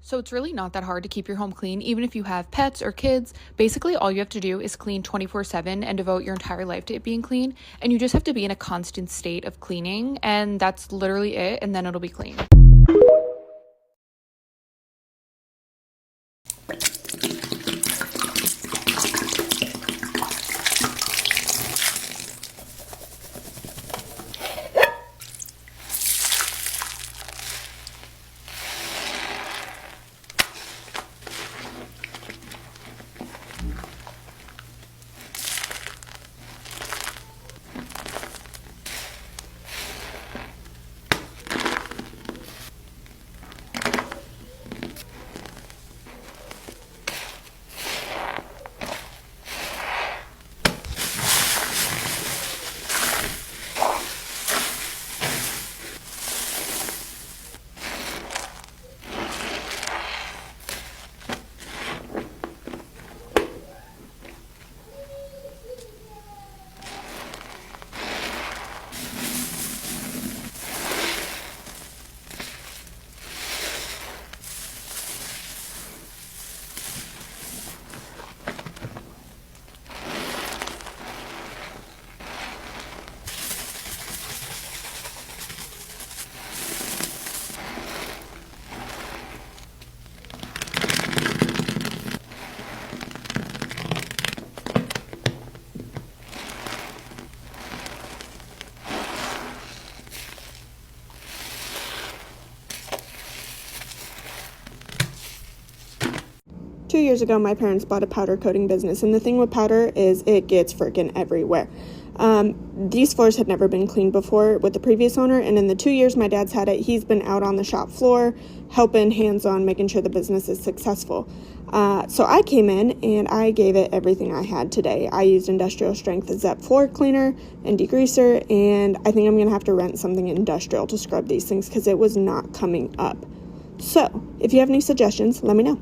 So it's really not that hard to keep your home clean, even if you have pets or kids. Basically, all you have to do is clean 24/7 and devote your entire life to it being clean. And you just have to be in a constant state of cleaning, and that's literally it, and then it'll be clean. 2 years ago, my parents bought a powder coating business, and the thing with powder is it gets freaking everywhere. These floors had never been cleaned before with the previous owner, and in the 2 years my dad's had it, he's been out on the shop floor, helping hands-on, making sure the business is successful. So I came in and I gave it everything I had today. I used industrial strength Zep floor cleaner and degreaser, and I think I'm going to have to rent something industrial to scrub these things because it was not coming up. So if you have any suggestions, let me know.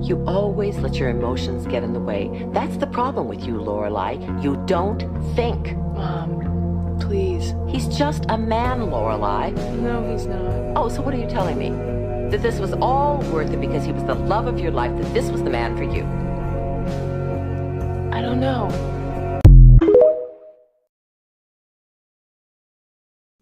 You always let your emotions get in the way. That's the problem with you, Lorelai. You don't think. Mom, please. He's just a man, Lorelai. No, he's not. Oh, so what are you telling me? That this was all worth it because he was the love of your life, that this was the man for you? I don't know.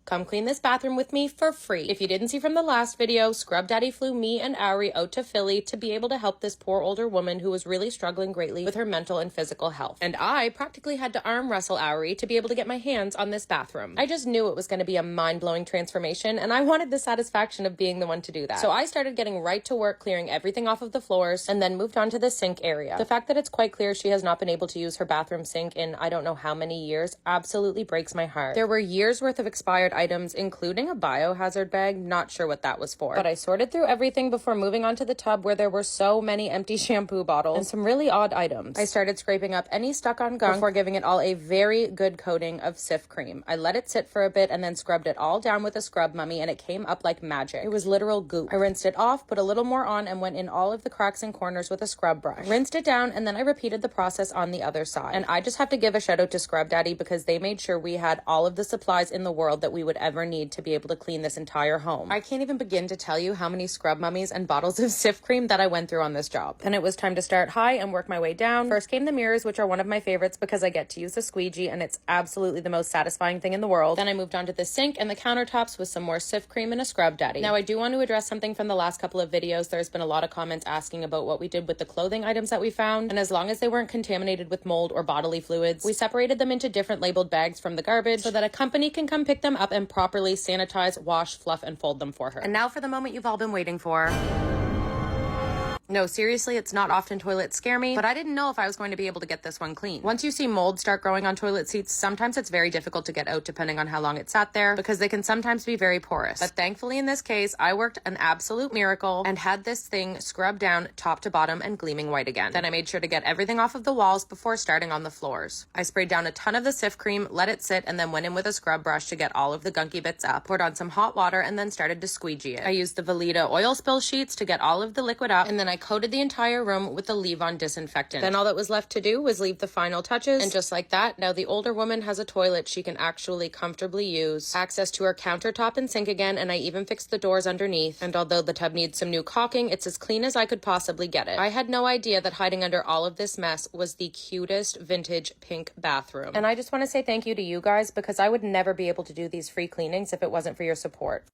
Come clean this bathroom with me for free. If you didn't see from the last video, Scrub Daddy flew me and Ari out to Philly to be able to help this poor older woman who was really struggling greatly with her mental and physical health. And I practically had to arm wrestle Ari to be able to get my hands on this bathroom. I just knew it was going to be a mind-blowing transformation, and I wanted the satisfaction of being the one to do that. So I started getting right to work clearing everything off of the floors and then moved on to the sink area. The fact that it's quite clear she has not been able to use her bathroom sink in I don't know how many years absolutely breaks my heart. There were years worth of expired items, including a biohazard bag. Not sure what that was for. But I sorted through everything before moving on to the tub where there were so many empty shampoo bottles and some really odd items. I started scraping up any stuck-on gunk before giving it all a very good coating of Cif cream. I let it sit for a bit and then scrubbed it all down with a scrub mummy, and it came up like magic. It was literal goop. I rinsed it off, put a little more on, and went in all of the cracks and corners with a scrub brush. Rinsed it down, and then I repeated the process on the other side. And I just have to give a shout out to Scrub Daddy because they made sure we had all of the supplies in the world that we would ever need to be able to clean this entire home. I can't even begin to tell you how many scrub mummies and bottles of Cif cream that I went through on this job. Then it was time to start high and work my way down. First came the mirrors, which are one of my favorites because I get to use the squeegee and it's absolutely the most satisfying thing in the world. Then I moved on to the sink and the countertops with some more Cif cream and a Scrub Daddy. Now I do want to address something from the last couple of videos. There's been a lot of comments asking about what we did with the clothing items that we found, and as long as they weren't contaminated with mold or bodily fluids, we separated them into different labeled bags from the garbage so that a company can come pick them up and properly sanitize, wash, fluff, and fold them for her. And now for the moment you've all been waiting for. No, seriously, it's not often toilets scare me, but I didn't know if I was going to be able to get this one clean. Once you see mold start growing on toilet seats, sometimes it's very difficult to get out depending on how long it sat there because they can sometimes be very porous. But thankfully in this case, I worked an absolute miracle and had this thing scrubbed down top to bottom and gleaming white again. Then I made sure to get everything off of the walls before starting on the floors. I sprayed down a ton of the Cif cream, let it sit, and then went in with a scrub brush to get all of the gunky bits up, poured on some hot water, and then started to squeegee it. I used the Veleda oil spill sheets to get all of the liquid up, and then I coated the entire room with the leave-on disinfectant. Then all that was left to do was leave the final touches, and just like that, now the older woman has a toilet she can actually comfortably use, access to her countertop and sink again, and I even fixed the doors underneath. And although the tub needs some new caulking, it's as clean as I could possibly get it. I had no idea that hiding under all of this mess was the cutest vintage pink bathroom. And I just want to say thank you to you guys, because I would never be able to do these free cleanings if it wasn't for your support.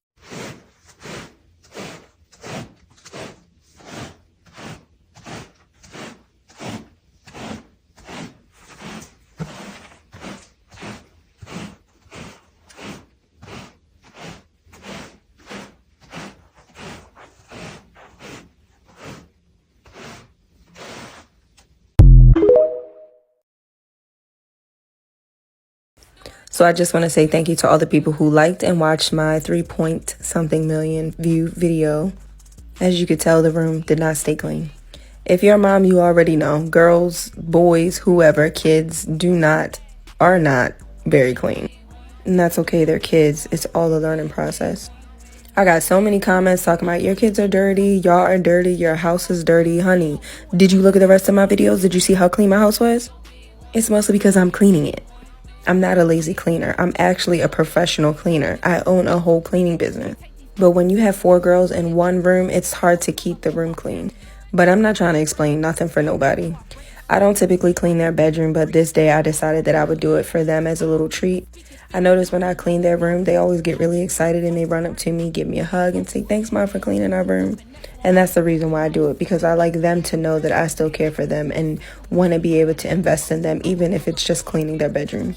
So I just want to say thank you to all the people who liked and watched my 3-point-something million view video. As you could tell, the room did not stay clean. If you're a mom, you already know. Girls, boys, whoever, kids are not very clean. And that's okay, they're kids. It's all a learning process. I got so many comments talking about your kids are dirty, y'all are dirty, your house is dirty. Honey, did you look at the rest of my videos? Did you see how clean my house was? It's mostly because I'm cleaning it. I'm not a lazy cleaner. I'm actually a professional cleaner. I own a whole cleaning business. But when you have 4 girls in one room, it's hard to keep the room clean. But I'm not trying to explain nothing for nobody. I don't typically clean their bedroom, but this day I decided that I would do it for them as a little treat. I notice when I clean their room, they always get really excited and they run up to me, give me a hug, and say, "Thanks, Mom, for cleaning our room." And that's the reason why I do it, because I like them to know that I still care for them and want to be able to invest in them, even if it's just cleaning their bedroom.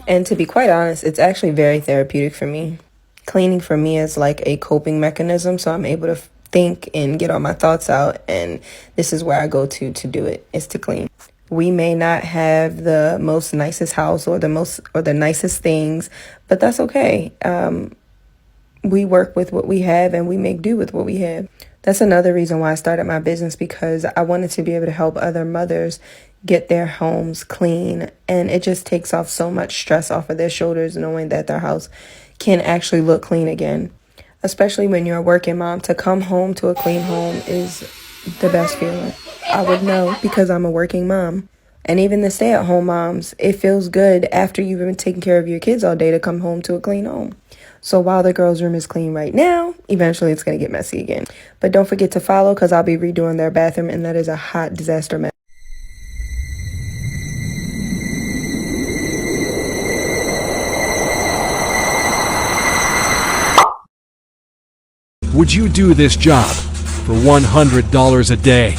And to be quite honest, it's actually very therapeutic for me. Cleaning for me is like a coping mechanism, so I'm able to think and get all my thoughts out, and this is where I go to do it, is to clean. We may not have the most nicest house or the nicest things, but that's okay. We work with what we have and we make do with what we have. That's another reason why I started my business, because I wanted to be able to help other mothers get their homes clean, and it just takes off so much stress off of their shoulders knowing that their house can actually look clean again. Especially when you're a working mom, to come home to a clean home is the best feeling. I would know because I'm a working mom. And even the stay-at-home moms, it feels good after you've been taking care of your kids all day to come home to a clean home. So while the girls' room is clean right now, eventually it's going to get messy again. But don't forget to follow, because I'll be redoing their bathroom, and that is a hot disaster mess. Would you do this job for $100 a day?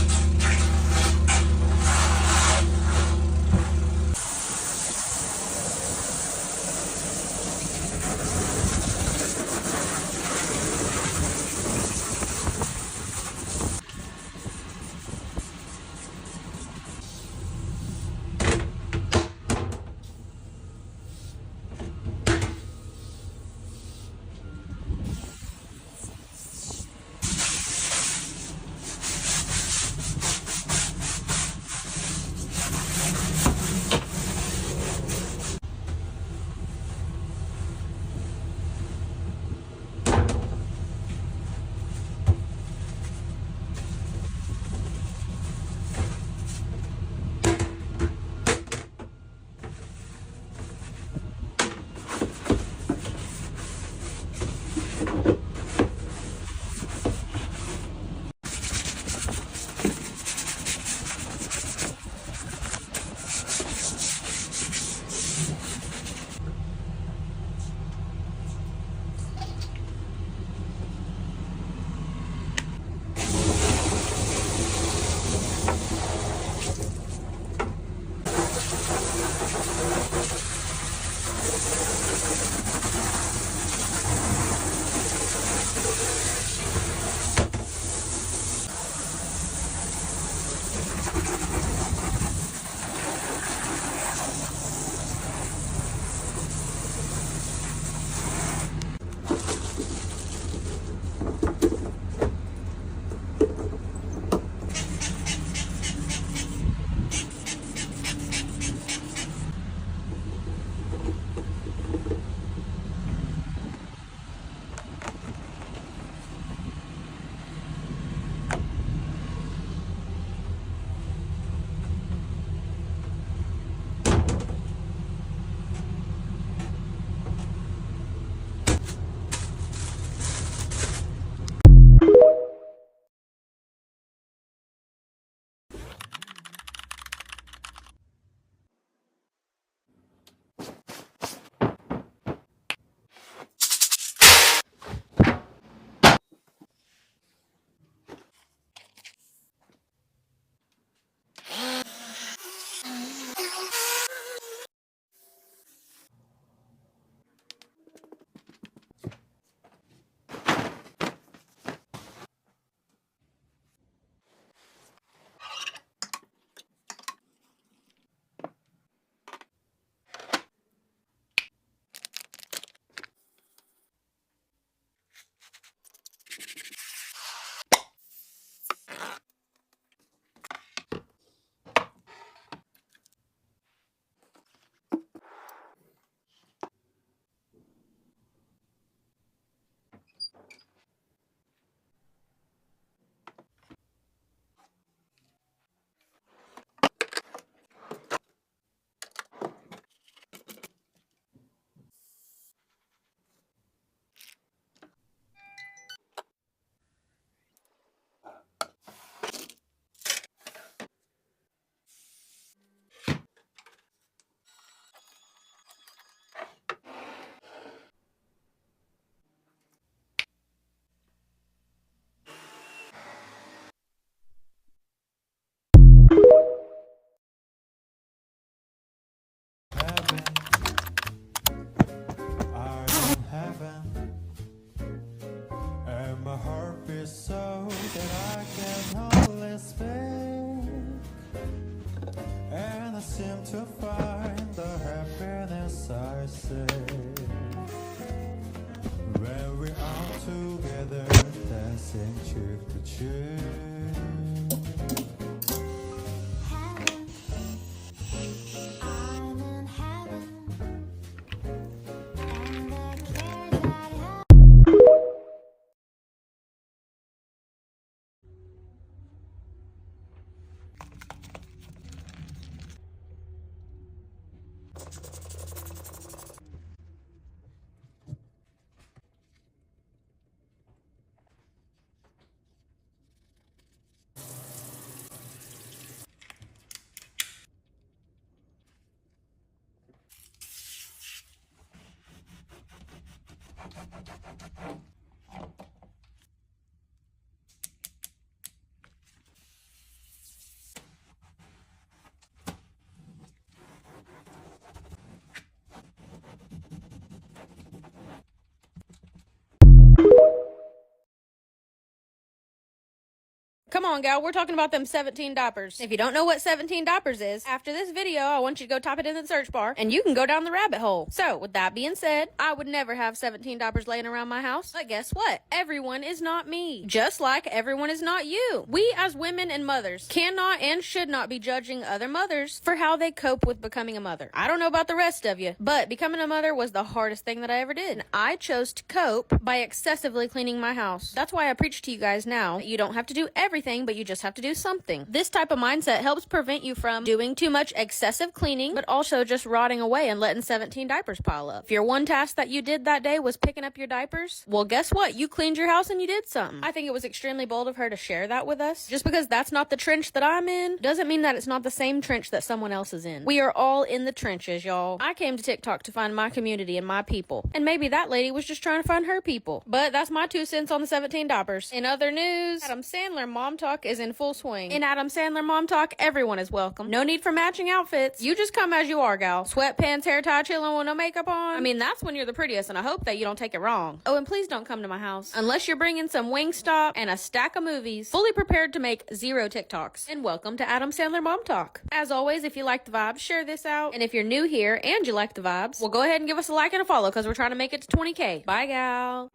Come on, gal, we're talking about them 17 diapers. If you don't know what 17 diapers is, after this video, I want you to go type it in the search bar, and you can go down the rabbit hole. So, with that being said, I would never have 17 diapers laying around my house. But guess what? Everyone is not me. Just like everyone is not you. We, as women and mothers, cannot and should not be judging other mothers for how they cope with becoming a mother. I don't know about the rest of you, but becoming a mother was the hardest thing that I ever did. And I chose to cope by excessively cleaning my house. That's why I preach to you guys now that you don't have to do everything, but you just have to do something. This type of mindset helps prevent you from doing too much excessive cleaning, but also just rotting away and letting 17 diapers pile up. If your one task that you did that day was picking up your diapers, well, guess what? You cleaned your house and you did something. I think it was extremely bold of her to share that with us. Just because that's not the trench that I'm in doesn't mean that it's not the same trench that someone else is in. We are all in the trenches, y'all. I came to TikTok to find my community and my people, and maybe that lady was just trying to find her people. But that's my 2 cents on the 17 diapers. In other news, Adam Sandler Mom Talk is in full swing. In Adam Sandler Mom Talk, everyone is welcome. No need for matching outfits. You just come as you are, gal. Sweatpants, hair tie, chilling with no makeup on. I mean, that's when you're the prettiest, and I hope that you don't take it wrong. Oh, and please don't come to my house unless you're bringing some Wingstop and a stack of movies, fully prepared to make 0 TikToks. And welcome to Adam Sandler Mom Talk. As always, if you like the vibes, share this out. And if you're new here and you like the vibes, well, go ahead and give us a like and a follow, because we're trying to make it to 20K. Bye, gal.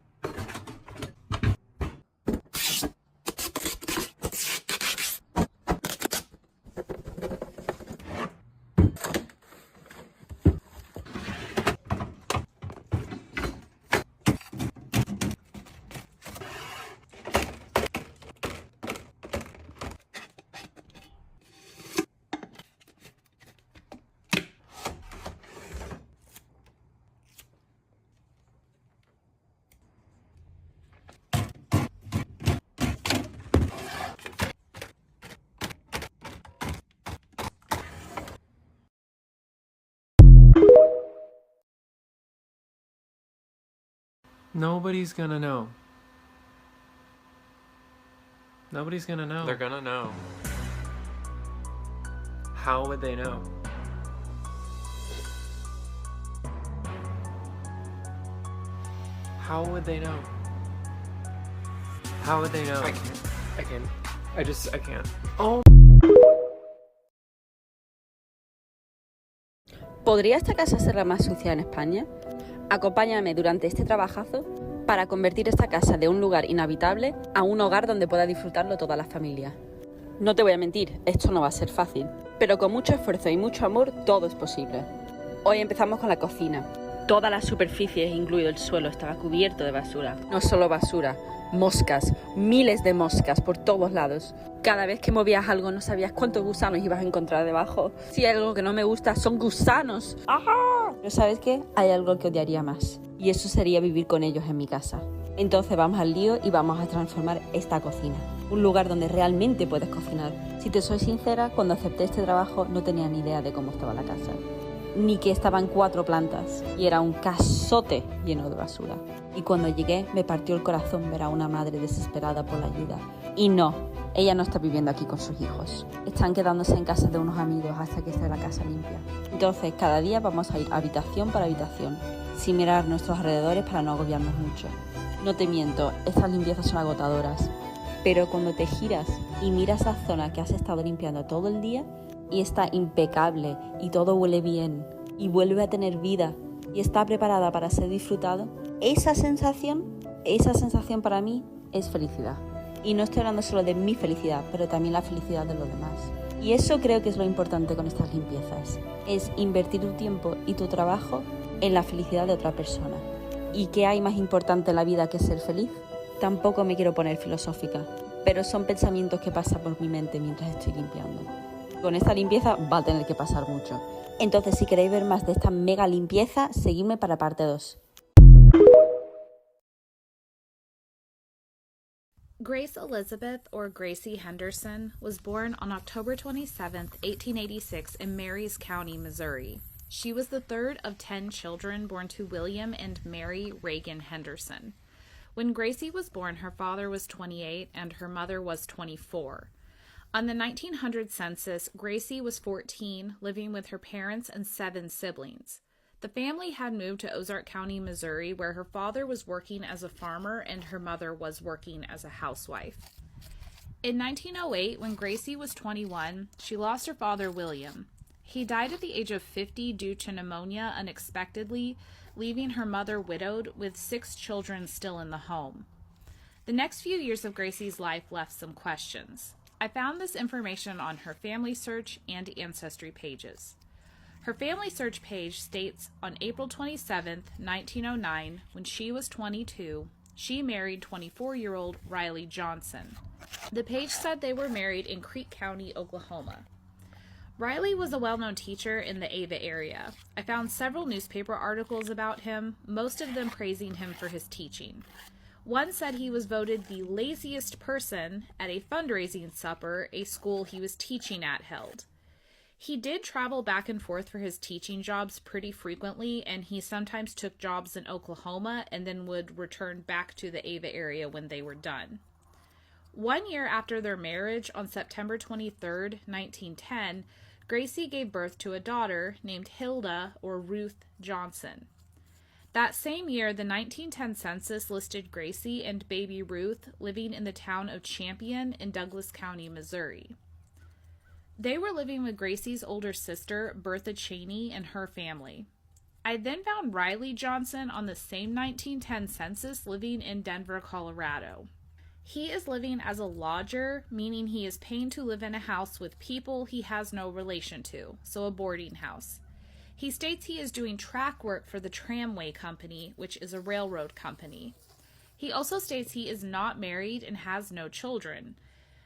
Nobody's gonna know. Nobody's gonna know. They're gonna know. How would they know? How would they know? How would they know? I can't. I can't. Oh. ¿Podría esta casa ser la más sucia en España? Acompáñame durante este trabajazo para convertir esta casa de un lugar inhabitable a un hogar donde pueda disfrutarlo toda la familia. No te voy a mentir, esto no va a ser fácil, pero con mucho esfuerzo y mucho amor todo es posible. Hoy empezamos con la cocina. Todas las superficies, incluido el suelo, estaba cubierto de basura. No solo basura, moscas, miles de moscas por todos lados. Cada vez que movías algo no sabías cuántos gusanos ibas a encontrar debajo. Si hay algo que no me gusta, son gusanos. ¡Ajá! Pero ¿sabes qué? Hay algo que odiaría más. Y eso sería vivir con ellos en mi casa. Entonces vamos al lío y vamos a transformar esta cocina. Un lugar donde realmente puedes cocinar. Si te soy sincera, cuando acepté este trabajo no tenía ni idea de cómo estaba la casa. Ni que estaban 4 plantas y era un casote lleno de basura. Y cuando llegué me partió el corazón ver a una madre desesperada por la ayuda. Y no, ella no está viviendo aquí con sus hijos. Están quedándose en casa de unos amigos hasta que esté la casa limpia. Entonces cada día vamos a ir habitación por habitación, sin mirar nuestros alrededores para no agobiarnos mucho. No te miento, estas limpiezas son agotadoras. Pero cuando te giras y miras esa zona que has estado limpiando todo el día, y está impecable y todo huele bien y vuelve a tener vida y está preparada para ser disfrutado, esa sensación para mí es felicidad. Y no estoy hablando solo de mi felicidad, pero también la felicidad de los demás. Y eso creo que es lo importante con estas limpiezas. Es invertir tu tiempo y tu trabajo en la felicidad de otra persona. ¿Y qué hay más importante en la vida que ser feliz? Tampoco me quiero poner filosófica, pero son pensamientos que pasan por mi mente mientras estoy limpiando. Con esta limpieza va a tener que pasar mucho. Entonces, si queréis ver más de esta mega limpieza, seguidme para parte 2. Grace Elizabeth, or Gracie Henderson, was born on October 27, 1886 in Marys County, Missouri. She was the third of 10 children born to William and Mary Reagan Henderson. When Gracie was born, her father was 28 and her mother was 24. On the 1900 census, Gracie was 14, living with her parents and 7 siblings. The family had moved to Ozark County, Missouri, where her father was working as a farmer and her mother was working as a housewife. In 1908, when Gracie was 21, she lost her father, William. He died at the age of 50 due to pneumonia unexpectedly, leaving her mother widowed with 6 children still in the home. The next few years of Gracie's life left some questions. I found this information on her family search and ancestry pages. Her family search page states on April 27, 1909, when she was 22, she married 24-year-old Riley Johnson. The page said they were married in Creek County, Oklahoma. Riley was a well-known teacher in the Ava area. I found several newspaper articles about him, most of them praising him for his teaching. One said he was voted the laziest person at a fundraising supper a school he was teaching at held. He did travel back and forth for his teaching jobs pretty frequently, and he sometimes took jobs in Oklahoma and then would return back to the Ava area when they were done. 1 year after their marriage, on September 23, 1910, Gracie gave birth to a daughter named Hilda, or Ruth, Johnson. That same year, the 1910 census listed Gracie and baby Ruth living in the town of Champion in Douglas County, Missouri. They were living with Gracie's older sister, Bertha Cheney, and her family. I then found Riley Johnson on the same 1910 census living in Denver, Colorado. He is living as a lodger, meaning he is paying to live in a house with people he has no relation to, so a boarding house. He states he is doing track work for the Tramway Company, which is a railroad company. He also states he is not married and has no children.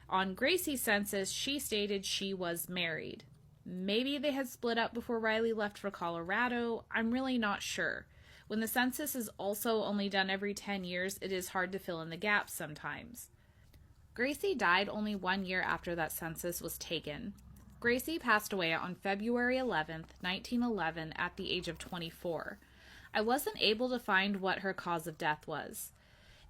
On Gracie's census, she stated she was married. Maybe they had split up before Riley left for Colorado. I'm really not sure. When the census is also only done every 10 years, it is hard to fill in the gaps sometimes. Gracie died only 1 year after that census was taken. Gracie passed away on February 11th, 1911 at the age of 24. I wasn't able to find what her cause of death was.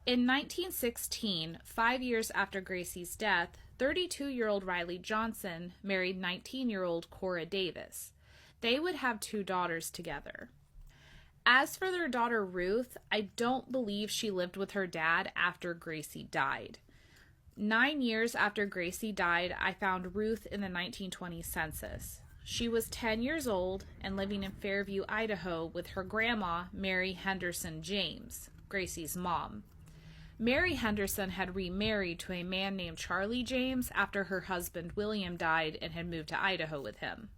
In 1916, 5 years after Gracie's death, 32-year-old Riley Johnson married 19-year-old Cora Davis. They would have 2 daughters together. As for their daughter Ruth, I don't believe she lived with her dad after Gracie died. 9 years after Gracie died, I found Ruth in the 1920 census. She was 10 years old and living in Fairview, Idaho with her grandma, Mary Henderson James, Gracie's mom. Mary Henderson had remarried to a man named Charlie James after her husband William died and had moved to Idaho with him.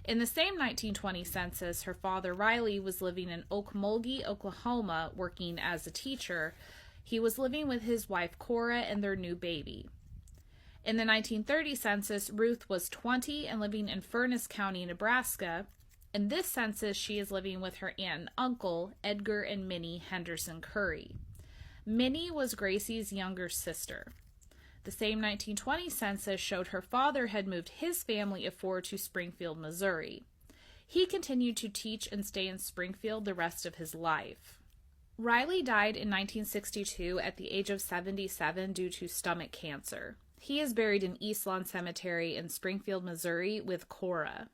In the same 1920 census, her father Riley was living in Okmulgee, Oklahoma, working as a teacher. He was living with his wife Cora and their new baby. In the 1930 census, Ruth was 20 and living in Furnace County, Nebraska. In this census, she is living with her aunt and uncle, Edgar and Minnie Henderson Curry. Minnie was Gracie's younger sister. The same 1920 census showed her father had moved his family of 4 to Springfield, Missouri. He continued to teach and stay in Springfield the rest of his life. Riley died in 1962 at the age of 77 due to stomach cancer. He is buried in East Lawn Cemetery in Springfield, Missouri with Cora.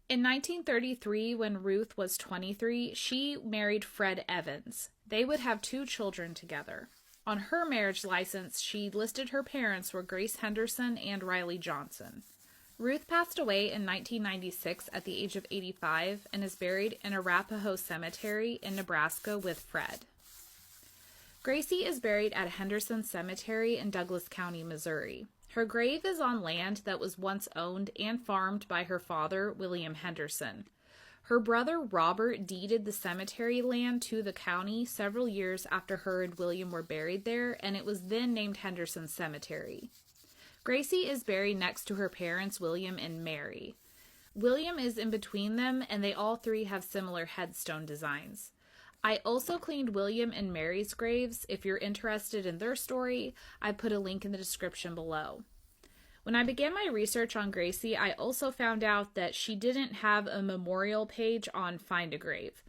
In 1933, when Ruth was 23, she married Fred Evans. They would have 2 children together. On her marriage license, she listed her parents were Grace Henderson and Riley Johnson. Ruth passed away in 1996 at the age of 85 and is buried in Arapahoe Cemetery in Nebraska with Fred. Gracie is buried at Henderson Cemetery in Douglas County, Missouri. Her grave is on land that was once owned and farmed by her father, William Henderson. Her brother Robert deeded the cemetery land to the county several years after her and William were buried there, and it was then named Henderson Cemetery. Gracie is buried next to her parents, William and Mary. William is in between them, and they all three have similar headstone designs. I also cleaned William and Mary's graves. If you're interested in their story, I put a link in the description below. When I began my research on Gracie, I also found out that she didn't have a memorial page on Find a Grave.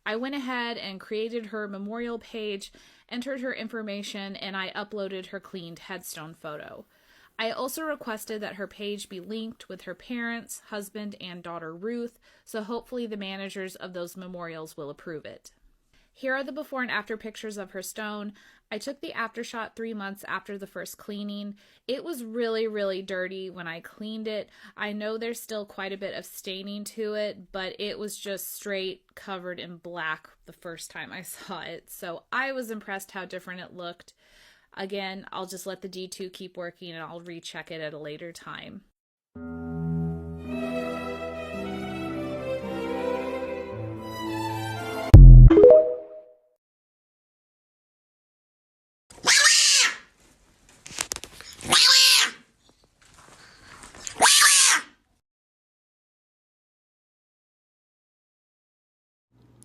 I went ahead and created her memorial page, entered her information, and I uploaded her cleaned headstone photo. I also requested that her page be linked with her parents, husband, and daughter Ruth, so hopefully the managers of those memorials will approve it. Here are the before and after pictures of her stone. I took the after shot 3 months after the first cleaning. It was really dirty when I cleaned it. I know there's still quite a bit of staining to it, but it was just straight covered in black the first time I saw it. So I was impressed how different it looked. Again, I'll just let the D2 keep working and I'll recheck it at a later time.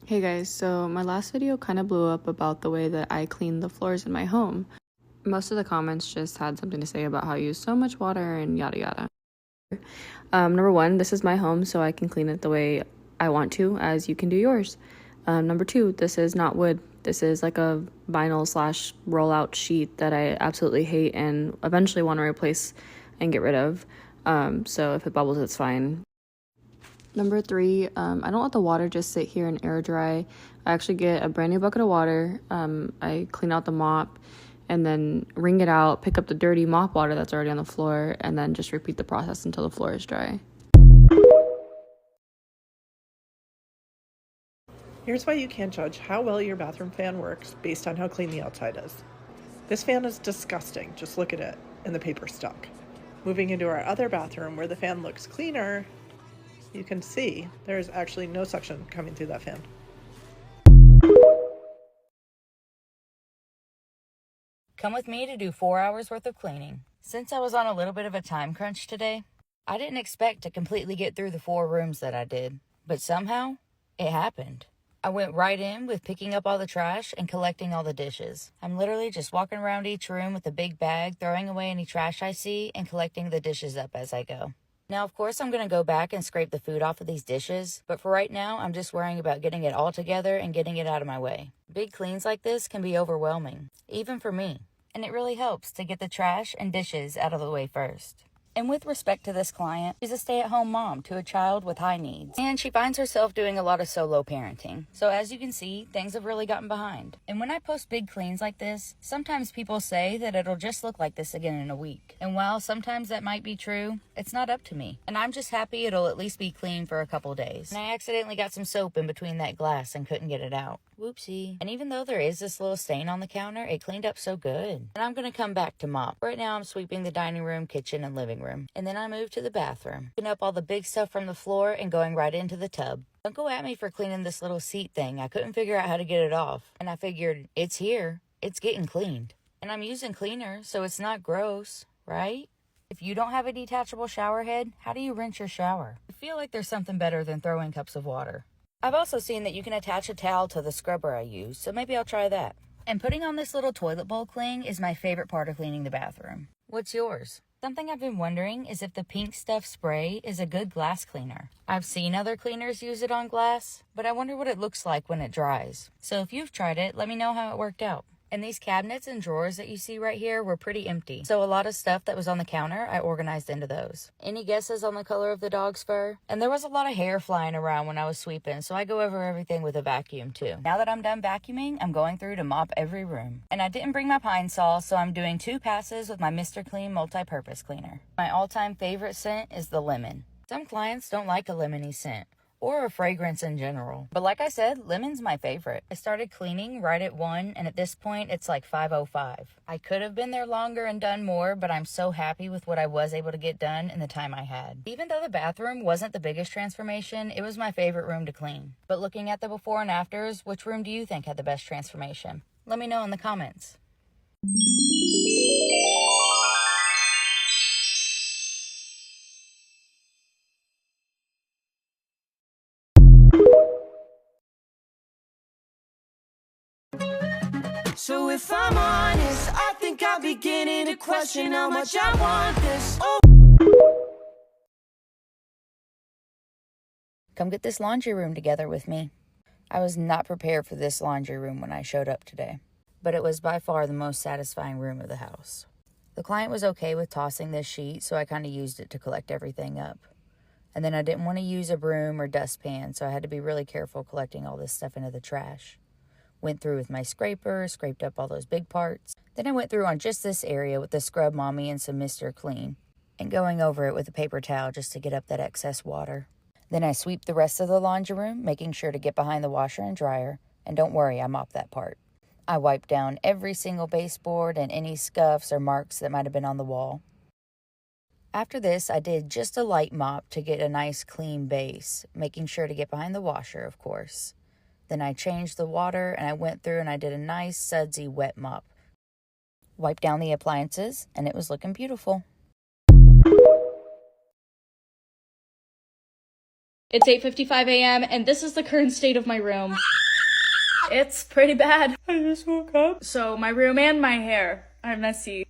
Hey guys, so my last video kind of blew up about the way that I clean the floors in my home. Most of the comments just had something to say about how I use so much water and yada yada. Number one, this is my home, so I can clean it the way I want to, as you can do yours. Number two, this is not wood. This is like a vinyl / rollout sheet that I absolutely hate and eventually want to replace and get rid of. So if it bubbles, it's fine. Number three, I don't let the water just sit here and air dry. I actually get a brand new bucket of water. I clean out the mop and then wring it out, pick up the dirty mop water that's already on the floor, and then just repeat the process until the floor is dry. Here's why you can't judge how well your bathroom fan works based on how clean the outside is. This fan is disgusting, just look at it, and the paper stuck. Moving into our other bathroom where the fan looks cleaner, you can see there's actually no suction coming through that fan. Come with me to do 4 hours worth of cleaning. Since I was on a little bit of a time crunch today, I didn't expect to completely get through the 4 rooms that I did, but somehow it happened. I went right in with picking up all the trash and collecting all the dishes. I'm literally just walking around each room with a big bag, throwing away any trash I see, and collecting the dishes up as I go. Now, of course, I'm going to go back and scrape the food off of these dishes, but for right now, I'm just worrying about getting it all together and getting it out of my way. Big cleans like this can be overwhelming, even for me, and it really helps to get the trash and dishes out of the way first. And with respect to this client, she's a stay-at-home mom to a child with high needs, and she finds herself doing a lot of solo parenting. So as you can see, things have really gotten behind. And when I post big cleans like this, sometimes people say that it'll just look like this again in a week. And while sometimes that might be true, it's not up to me. And I'm just happy it'll at least be clean for a couple days. And I accidentally got some soap in between that glass and couldn't get it out. Whoopsie. And even though there is this little stain on the counter, it cleaned up so good. And I'm gonna come back to mop. Right now I'm sweeping the dining room, kitchen, and living room. And then I move to the bathroom, picking up all the big stuff from the floor and going right into the tub. Don't go at me for cleaning this little seat thing. I couldn't figure out how to get it off. And I figured, it's here. It's getting cleaned. And I'm using cleaner, so it's not gross, right? If you don't have a detachable shower head, how do you rinse your shower? I feel like there's something better than throwing cups of water. I've also seen that you can attach a towel to the scrubber I use, so maybe I'll try that. And putting on this little toilet bowl cling is my favorite part of cleaning the bathroom. What's yours? Something I've been wondering is if the pink stuff spray is a good glass cleaner. I've seen other cleaners use it on glass, but I wonder what it looks like when it dries. So if you've tried it, let me know how it worked out. And these cabinets and drawers that you see right here were pretty empty. So a lot of stuff that was on the counter, I organized into those. Any guesses on the color of the dog's fur? And there was a lot of hair flying around when I was sweeping, so I go over everything with a vacuum too. Now that I'm done vacuuming, I'm going through to mop every room. And I didn't bring my pine saw, so I'm doing 2 passes with my Mr. Clean multi-purpose cleaner. My all-time favorite scent is the lemon. Some clients don't like a lemony scent, or a fragrance in general. But like I said, lemon's my favorite. I started cleaning right at 1, and at this point, it's like 5:05. I could have been there longer and done more, but I'm so happy with what I was able to get done in the time I had. Even though the bathroom wasn't the biggest transformation, it was my favorite room to clean. But looking at the before and afters, which room do you think had the best transformation? Let me know in the comments. So if I'm honest, I think I'm beginning to question how much I want this. Oh. Come get this laundry room together with me. I was not prepared for this laundry room when I showed up today, but it was by far the most satisfying room of the house. The client was okay with tossing this sheet, so I kind of used it to collect everything up. And then I didn't want to use a broom or dustpan, so I had to be really careful collecting all this stuff into the trash. Went through with my scraper, scraped up all those big parts. Then I went through on just this area with the Scrub Mommy and some Mr. Clean, and going over it with a paper towel just to get up that excess water. Then I sweep the rest of the laundry room, making sure to get behind the washer and dryer, and don't worry, I mopped that part. I wiped down every single baseboard and any scuffs or marks that might have been on the wall. After this, I did just a light mop to get a nice clean base, making sure to get behind the washer, of course. Then I changed the water and I went through and I did a nice sudsy wet mop. Wiped down the appliances and it was looking beautiful. It's 8:55 a.m. and this is the current state of my room. It's pretty bad. I just woke up. So my room and my hair are messy.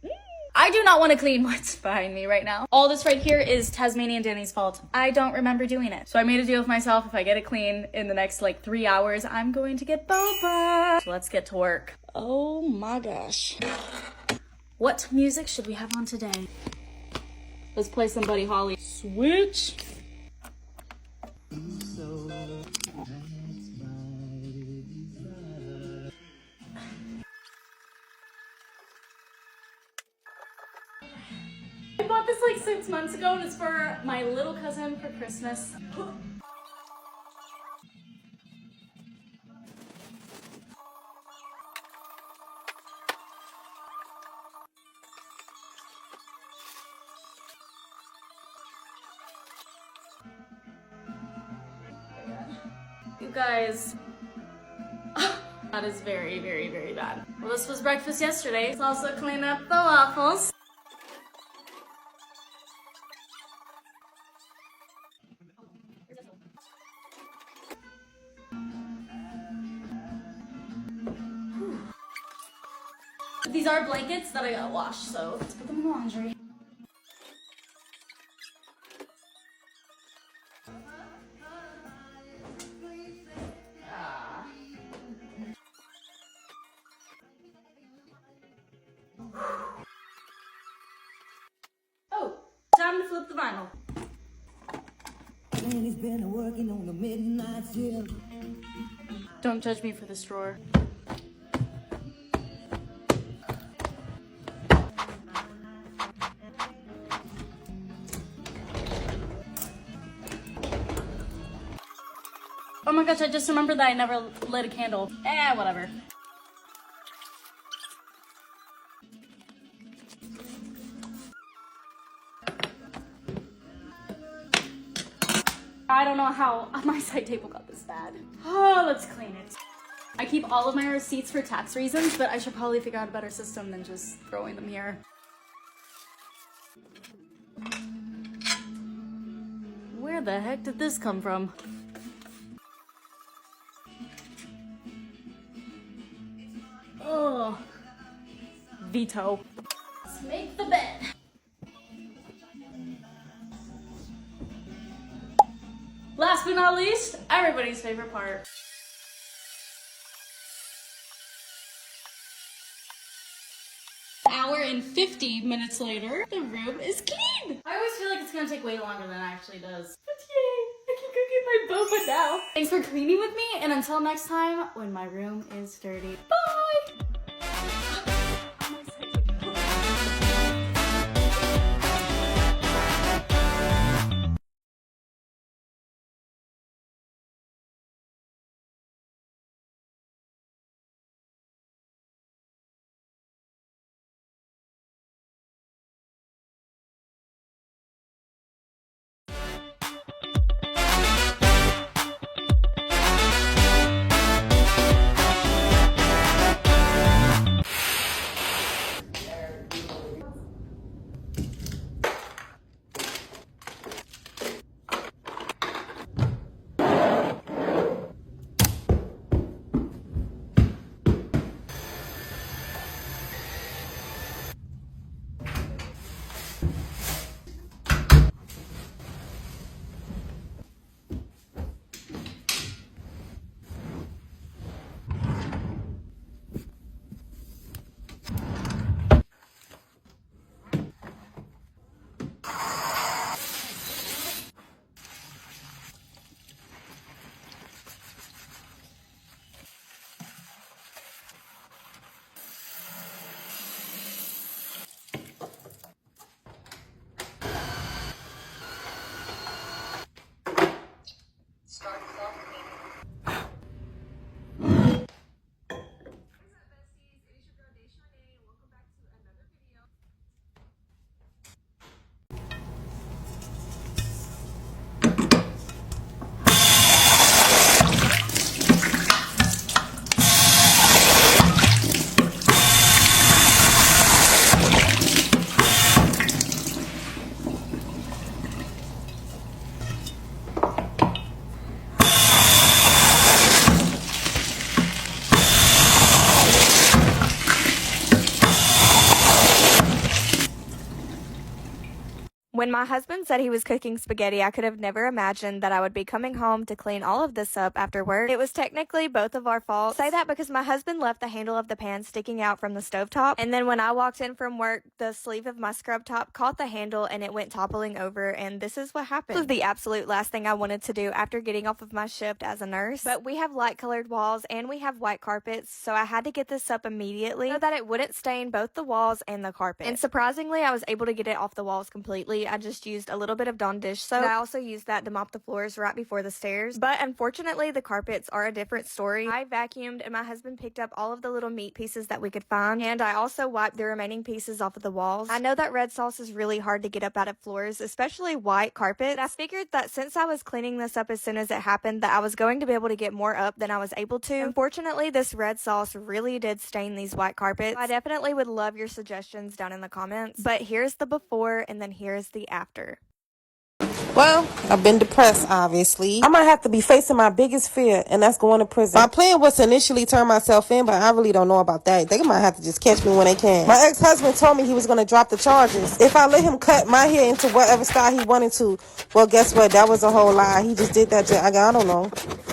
I do not want to clean what's behind me right now. All this right here is Tasmanian Danny's fault. I don't remember doing it. So I made a deal with myself. If I get it clean in the next 3 hours, I'm going to get boba. So let's get to work. Oh my gosh. What music should we have on today? Let's play some Buddy Holly. Switch. I bought this 6 months ago and it's for my little cousin for Christmas. You guys, that is very, very, very bad. Well, this was breakfast yesterday. Let's also clean up the waffles. These are blankets that I gotta wash, so let's put them in the laundry. Oh, time to flip the vinyl. He's been working on the midnight shift. Don't judge me for this drawer. Oh my gosh, I just remembered that I never lit a candle. Whatever. I don't know how my side table got this bad. Oh, let's clean it. I keep all of my receipts for tax reasons, but I should probably figure out a better system than just throwing them here. Where the heck did this come from? Oh, veto. Let's make the bed. Last but not least, everybody's favorite part. An hour and 50 minutes later, the room is clean. I always feel like it's gonna take way longer than it actually does. But yay, I can go get my boba now. Thanks for cleaning with me, and until next time, when my room is dirty. Bye! When my husband said he was cooking spaghetti, I could have never imagined that I would be coming home to clean all of this up after work. It was technically both of our faults. I say that because my husband left the handle of the pan sticking out from the stovetop, and then when I walked in from work, the sleeve of my scrub top caught the handle and it went toppling over, and this is what happened. This was the absolute last thing I wanted to do after getting off of my shift as a nurse. But we have light colored walls and we have white carpets, so I had to get this up immediately so that it wouldn't stain both the walls and the carpet. And surprisingly, I was able to get it off the walls completely. I just used a little bit of Dawn dish soap. I also used that to mop the floors right before the stairs. But unfortunately, the carpets are a different story. I vacuumed and my husband picked up all of the little meat pieces that we could find, and I also wiped the remaining pieces off of the walls. I know that red sauce is really hard to get up out of floors, especially white carpet. I figured that since I was cleaning this up as soon as it happened, that I was going to be able to get more up than I was able to. Unfortunately, this red sauce really did stain these white carpets. I definitely would love your suggestions down in the comments. But here's the before and then here's the after. Well, I've been depressed, obviously. I might have to be facing my biggest fear, and that's going to prison. My plan was to initially turn myself in, but I really don't know about that. They might have to just catch me when they can. My ex-husband told me he was going to drop the charges if I let him cut my hair into whatever style he wanted to. Well, guess what? That was a whole lie. He just did that to, I don't know.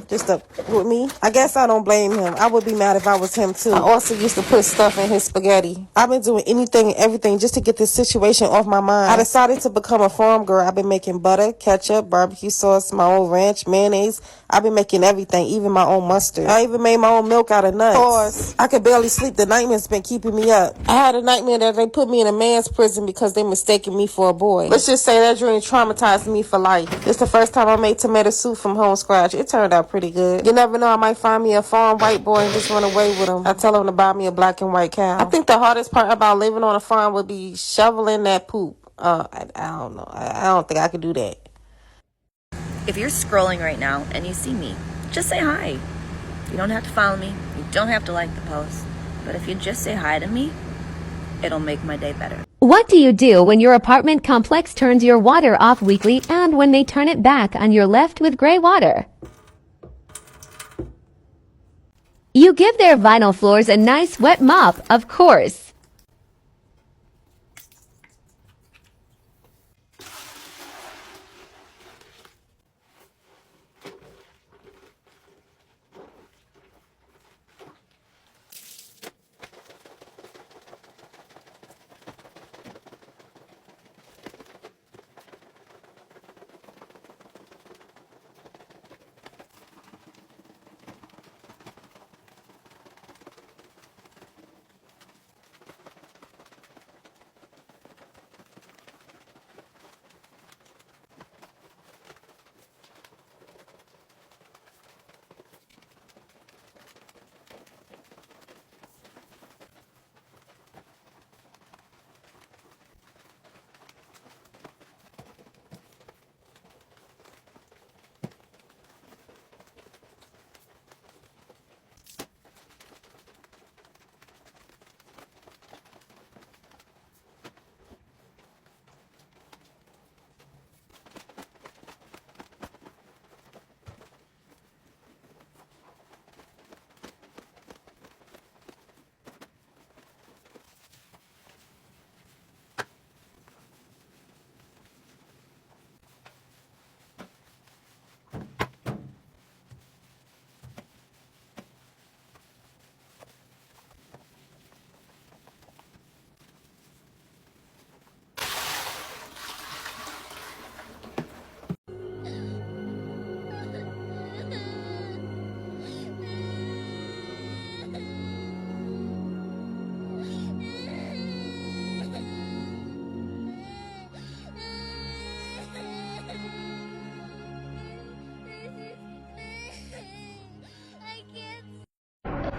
Just with me. I guess I don't blame him. I would be mad if I was him, too. I also used to put stuff in his spaghetti. I've been doing anything and everything just to get this situation off my mind. I decided to become a farm girl. I've been making butter, ketchup, barbecue sauce, my own ranch, mayonnaise. I've been making everything, even my own mustard. I even made my own milk out of nuts. Of course, I could barely sleep. The nightmare's been keeping me up. I had a nightmare that they put me in a man's prison because they mistaken me for a boy. Let's just say that dream traumatized me for life. It's the first time I made tomato soup from home scratch. It turned out pretty good. You never know, I might find me a farm white boy and just run away with him. I tell him to buy me a black and white cow. I think the hardest part about living on a farm would be shoveling that poop. I don't know. I don't think I could do that. If you're scrolling right now and you see me, just say hi. You don't have to follow me. You don't have to like the post. But if you just say hi to me, it'll make my day better. What do you do when your apartment complex turns your water off weekly and when they turn it back and you're left with gray water? You give their vinyl floors a nice wet mop, of course.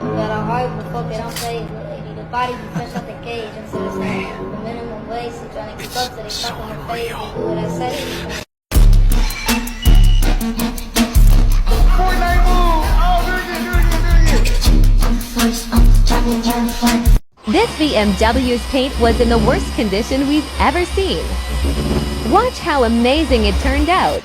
Gotta hide before they don't say it. They need a body to fresh out the cage. Instead of saying the minimum wage, they trying to keep up, so they stuck in your face. They do what I said. This BMW's paint was in the worst condition we've ever seen. Watch how amazing it turned out.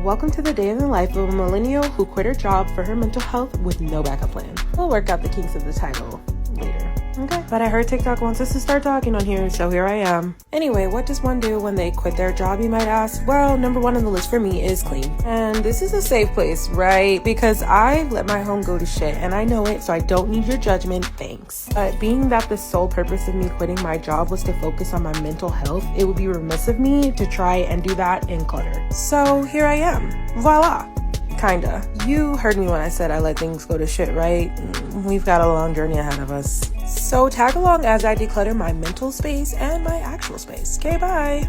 Welcome to the day in the life of a millennial who quit her job for her mental health with no backup plan. We'll work out the kinks of the title later. Okay, but I heard TikTok wants us to start talking on here, so here I am. Anyway, what does one do when they quit their job, you might ask? Well, number one on the list for me is clean. And this is a safe place, right? Because I let my home go to shit, and I know it, so I don't need your judgment, thanks. But being that the sole purpose of me quitting my job was to focus on my mental health, it would be remiss of me to try and do that in clutter. So here I am. Voila. Kinda. You heard me when I said I let things go to shit, right? We've got a long journey ahead of us. So tag along as I declutter my mental space and my actual space. Okay, bye.